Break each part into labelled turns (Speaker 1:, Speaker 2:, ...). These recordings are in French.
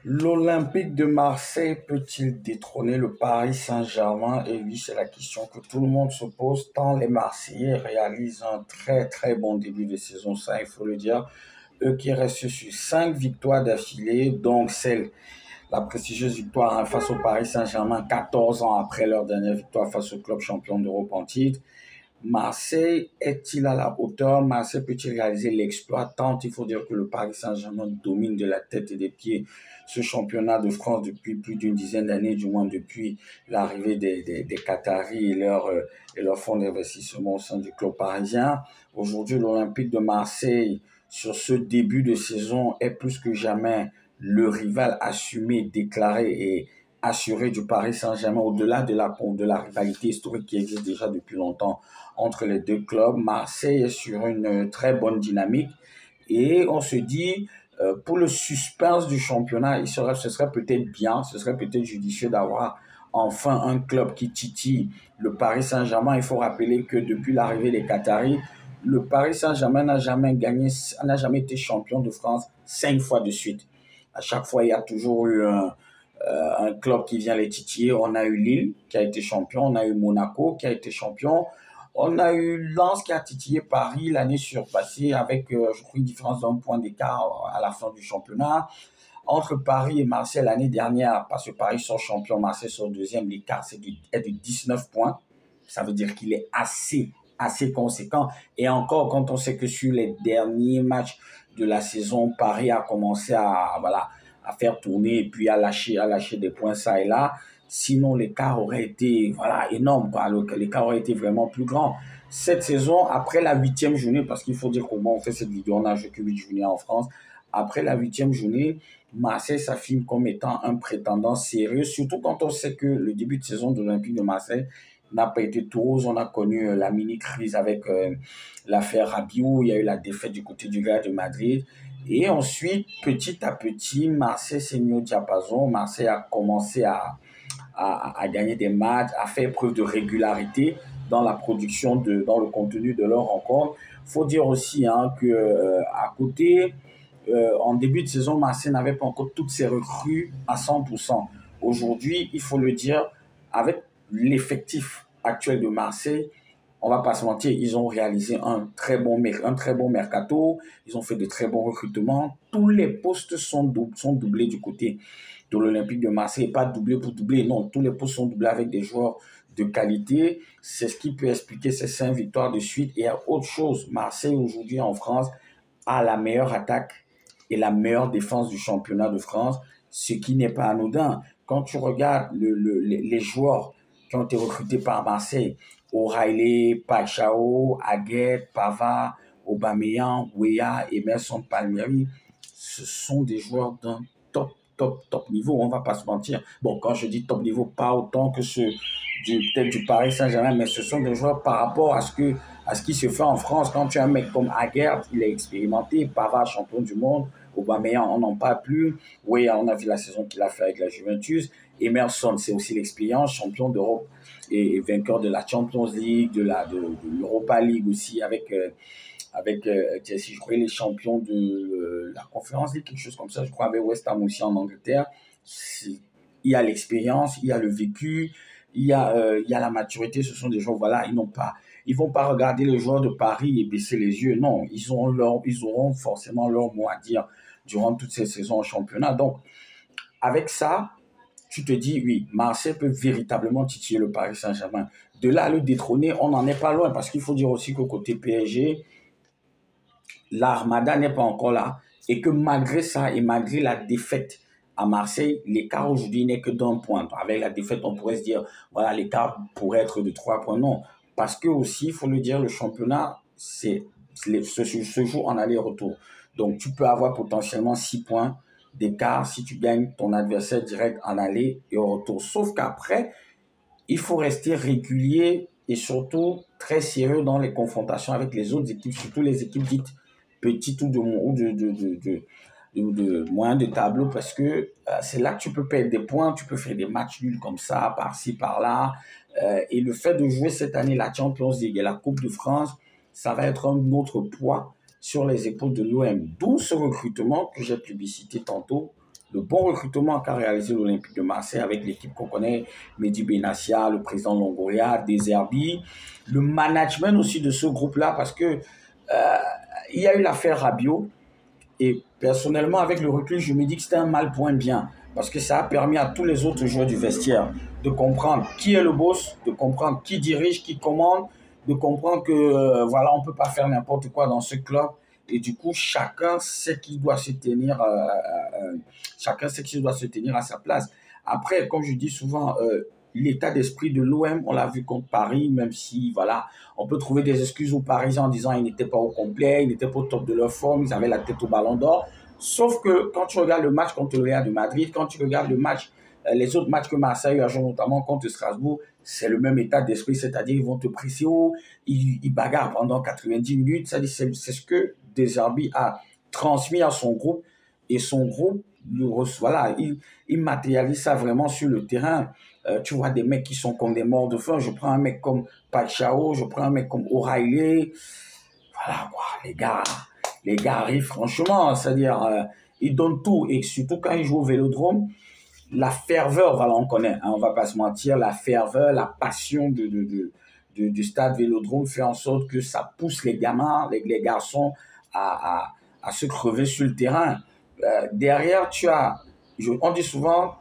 Speaker 1: L'Olympique de Marseille peut-il détrôner le Paris Saint-Germain? Et oui, c'est la question que tout le monde se pose, tant les Marseillais réalisent un très très bon début de saison, ça il faut le dire. Eux qui restent sur 5 victoires d'affilée, donc la prestigieuse victoire face au Paris Saint-Germain 14 ans après leur dernière victoire face au club champion d'Europe en titre. Marseille est-il à la hauteur? Marseille peut-il réaliser l'exploit? Tant il faut dire que le Paris Saint-Germain domine de la tête et des pieds ce championnat de France depuis plus d'une dizaine d'années, du moins depuis l'arrivée des Qataris et leur fonds d'investissement au sein du club parisien. Aujourd'hui, l'Olympique de Marseille, sur ce début de saison, est plus que jamais le rival assumé, déclaré et assuré du Paris Saint-Germain, au-delà de la rivalité historique qui existe déjà depuis longtemps entre les deux clubs. Marseille est sur une très bonne dynamique et on se dit, pour le suspense du championnat, ce serait peut-être bien, ce serait peut-être judicieux d'avoir enfin un club qui titille le Paris Saint-Germain. Il faut rappeler que depuis l'arrivée des Qataris, le Paris Saint-Germain n'a jamais été champion de France 5 fois de suite. À chaque fois, il y a toujours eu un club qui vient les titiller. On a eu Lille qui a été champion, on a eu Monaco qui a été champion, on a eu Lens qui a titillé Paris l'année surpassée avec, je crois, une différence d'un point d'écart à la fin du championnat. Entre Paris et Marseille l'année dernière, parce que Paris sort champion, Marseille sort deuxième, l'écart est de 19 points. Ça veut dire qu'il est assez conséquent. Et encore, quand on sait que sur les derniers matchs de la saison, Paris a commencé à faire tourner et puis à lâcher des points ça et là. Sinon, l'écart aurait été énorme, quoi. L'écart aurait été vraiment plus grand. Cette saison, après la 8e journée, parce qu'il faut dire comment on fait cette vidéo, on n'a joué que 8 journées en France. Après la 8e journée, Marseille s'affirme comme étant un prétendant sérieux, surtout quand on sait que le début de saison de l'Olympique de Marseille n'a pas été tout rose. On a connu la mini-crise avec l'affaire Rabiot. Il y a eu la défaite du côté du Real de Madrid. Et ensuite, petit à petit, Marseille s'est mis au diapason. Marseille a commencé à gagner des matchs, à faire preuve de régularité dans la production, dans le contenu de leur rencontre. Il faut dire aussi que à côté, en début de saison, Marseille n'avait pas encore toutes ses recrues à 100%. Aujourd'hui, il faut le dire, avec l'effectif actuel de Marseille, on va pas se mentir, ils ont réalisé un très bon mercato, ils ont fait de très bons recrutements. Tous les postes sont doublés du côté de l'Olympique de Marseille, pas doublés pour doubler, non, tous les postes sont doublés avec des joueurs de qualité. C'est ce qui peut expliquer ces 5 victoires de suite. Et il y a autre chose, Marseille aujourd'hui en France a la meilleure attaque et la meilleure défense du championnat de France, ce qui n'est pas anodin. Quand tu regardes les joueurs qui ont été recrutés par Marseille, O'Reilly, Pachao, Aguet, Pavard, Aubameyang, Weah, Emerson Palmieri, ce sont des joueurs d'un top niveau, on va pas se mentir. Bon, quand je dis top niveau, pas autant que ceux peut-être du Paris Saint-Germain, mais ce sont des joueurs par rapport à ce qui se fait en France. Quand tu as un mec comme Aguerd, il est expérimenté, Pavard, champion du monde, Aubameyang, on n'en parle plus. Oui, on a vu la saison qu'il a fait avec la Juventus. Emerson, c'est aussi l'expérience, champion d'Europe et vainqueur de la Champions League, de l'Europa League aussi avec Chelsea. Je crois les champions de la Conférence League, quelque chose comme ça. Je crois avec West Ham aussi en Angleterre. Il y a l'expérience, il y a le vécu, il y a la maturité. Ce sont des joueurs, voilà, ils vont pas regarder les joueurs de Paris et baisser les yeux. Non, ils auront forcément leur mot à dire durant toutes ces saisons en championnat. Donc, avec ça, tu te dis, oui, Marseille peut véritablement titiller le Paris Saint-Germain. De là à le détrôner, on n'en est pas loin, parce qu'il faut dire aussi qu'au côté PSG, l'Armada n'est pas encore là, et que malgré ça et malgré la défaite à Marseille, l'écart aujourd'hui n'est que d'un point. Avec la défaite, on pourrait se dire, voilà, l'écart pourrait être de 3 points. Non, parce que aussi, il faut le dire, le championnat, se joue en aller-retour. Donc, tu peux avoir potentiellement 6 points d'écart si tu gagnes ton adversaire direct en aller et au retour. Sauf qu'après, il faut rester régulier et surtout très sérieux dans les confrontations avec les autres équipes, surtout les équipes dites petites ou de moyen de tableau, parce que c'est là que tu peux perdre des points, tu peux faire des matchs nuls comme ça, par-ci, par-là. Et le fait de jouer cette année la Champions League et la Coupe de France, ça va être un autre poids sur les épaules de l'OM. D'où ce recrutement que j'ai publicité tantôt le bon recrutement qu'a réalisé l'Olympique de Marseille avec l'équipe qu'on connaît, Mehdi Benassia, le président Longoria, Deserbi, le management aussi de ce groupe-là, parce que il y a eu l'affaire Rabiot, et personnellement, avec le recul, je me dis que c'était un mal pour un bien. Parce que ça a permis à tous les autres joueurs du vestiaire de comprendre qui est le boss, de comprendre qui dirige, qui commande, de comprendre que voilà, on ne peut pas faire n'importe quoi dans ce club. Et du coup, chacun sait qu'il doit se tenir à sa place. Après, comme je dis souvent, l'état d'esprit de l'OM, on l'a vu contre Paris, même si voilà, on peut trouver des excuses aux Parisiens en disant qu'ils n'étaient pas au complet, ils n'étaient pas au top de leur forme, ils avaient la tête au ballon d'or. Sauf que quand tu regardes le match contre le Real de Madrid, quand tu regardes les autres matchs que Marseille a joué, notamment contre Strasbourg, c'est le même état d'esprit, c'est-à-dire ils vont te presser haut, ils bagarrent pendant 90 minutes. C'est ce que Deserbi a transmis à son groupe, et son groupe, voilà, il matérialise ça vraiment sur le terrain. Tu vois des mecs qui sont comme des morts de faim. Je prends un mec comme Pachao, je prends un mec comme O'Reilly. Voilà, quoi, les gars arrivent franchement, c'est-à-dire, ils donnent tout, et surtout quand ils jouent au Vélodrome, la ferveur, voilà, on connaît, hein, on va pas se mentir, la ferveur, la passion du stade Vélodrome fait en sorte que ça pousse les gamins, les garçons à se crever sur le terrain. Derrière, on dit souvent,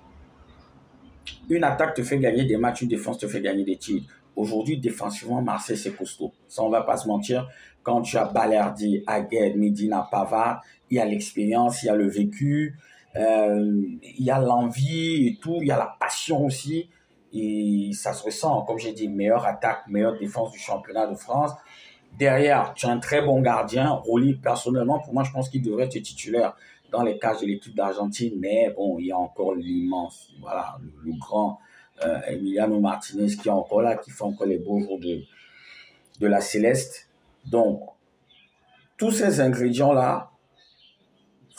Speaker 1: une attaque te fait gagner des matchs, une défense te fait gagner des titres. Aujourd'hui, défensivement, Marseille, c'est costaud. Ça, on va pas se mentir. Quand tu as Balerdi, Aguerd, Medina, Pavard, il y a l'expérience, il y a le vécu, il y a l'envie et tout, il y a la passion aussi. Et ça se ressent, comme j'ai dit, meilleure attaque, meilleure défense du championnat de France. Derrière, tu as un très bon gardien. Rolly, personnellement, pour moi, je pense qu'il devrait être titulaire dans les cages de l'équipe d'Argentine. Mais bon, il y a encore l'immense, voilà, le grand Emiliano Martinez qui est encore là, qui fait encore les beaux jours de la Céleste. Donc, tous ces ingrédients-là,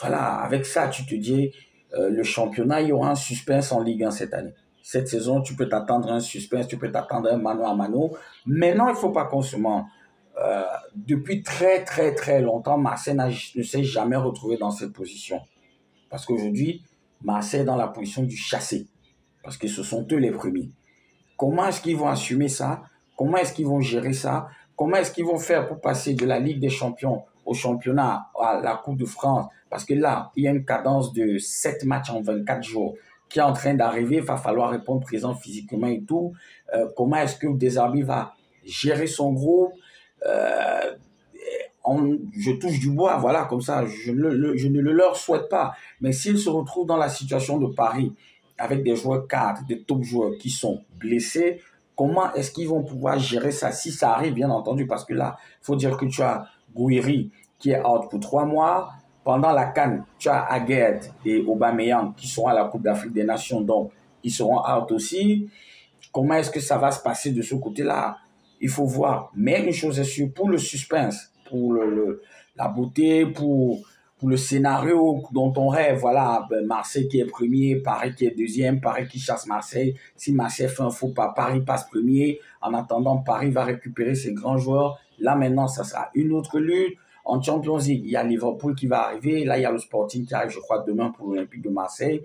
Speaker 1: voilà, avec ça, tu te dis, le championnat, il y aura un suspense en Ligue 1 cette année. Cette saison, tu peux t'attendre à un suspense, tu peux t'attendre à un mano à mano. Maintenant, il ne faut pas qu'on se mente. Depuis très très très longtemps, Marseille ne s'est jamais retrouvé dans cette position. Parce qu'aujourd'hui, Marseille est dans la position du chassé. Parce que ce sont eux les premiers. Comment est-ce qu'ils vont assumer ça? Comment est-ce qu'ils vont gérer ça? Comment est-ce qu'ils vont faire pour passer de la Ligue des Champions au championnat, à la Coupe de France? Parce que là, il y a une cadence de 7 matchs en 24 jours qui est en train d'arriver. Il va falloir répondre présent physiquement et tout. Comment est-ce que Deserbi va gérer son groupe? Euh, je touche du bois, voilà, comme ça, je ne le leur souhaite pas. Mais s'ils se retrouvent dans la situation de Paris, avec des joueurs cadres, des top joueurs qui sont blessés, comment est-ce qu'ils vont pouvoir gérer ça si ça arrive, bien entendu, parce que là, il faut dire que tu as Gouiri qui est out pour 3 mois. Pendant la CAN, tu as Aguerd et Aubameyang qui seront à la Coupe d'Afrique des Nations, donc ils seront out aussi. Comment est-ce que ça va se passer de ce côté-là? Il faut voir. Mais une chose est sûre, pour le suspense, pour la beauté, pour le scénario dont on rêve, voilà, Marseille qui est premier, Paris qui est deuxième, Paris qui chasse Marseille. Si Marseille fait un faux pas, Paris passe premier. En attendant, Paris va récupérer ses grands joueurs. Là, maintenant, ça sera une autre lutte. En Champions League, il y a Liverpool qui va arriver. Là, il y a le Sporting qui arrive, je crois, demain pour l'Olympique de Marseille.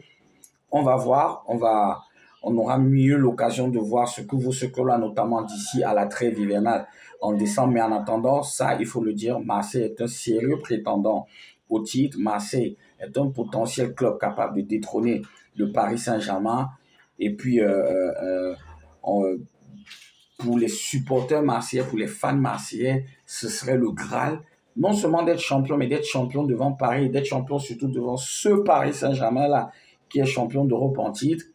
Speaker 1: On va voir, on aura mieux l'occasion de voir ce que là, notamment d'ici à la trêve hivernale en décembre. Mais en attendant, ça, il faut le dire, Marseille est un sérieux prétendant au titre. Marseille est un potentiel club capable de détrôner le Paris Saint-Germain. Et puis, pour les supporters marseillais, pour les fans marseillais, ce serait le Graal. Non seulement d'être champion, mais d'être champion devant Paris, d'être champion surtout devant ce Paris Saint-Germain-là, qui est champion d'Europe en titre.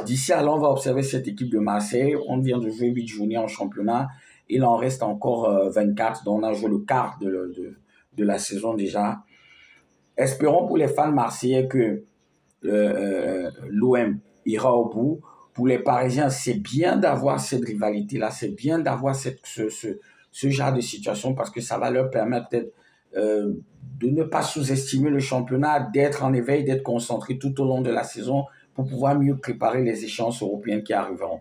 Speaker 1: D'ici à là, on va observer cette équipe de Marseille. On vient de jouer 8 journées en championnat. Il en reste encore 24, dont on a joué le quart de la saison déjà. Espérons pour les fans marseillais que l'OM ira au bout. Pour les Parisiens, c'est bien d'avoir cette rivalité-là, c'est bien d'avoir ce genre de situation parce que ça va leur permettre peut-être de ne pas sous-estimer le championnat, d'être en éveil, d'être concentré tout au long de la saison pour pouvoir mieux préparer les échéances européennes qui arriveront.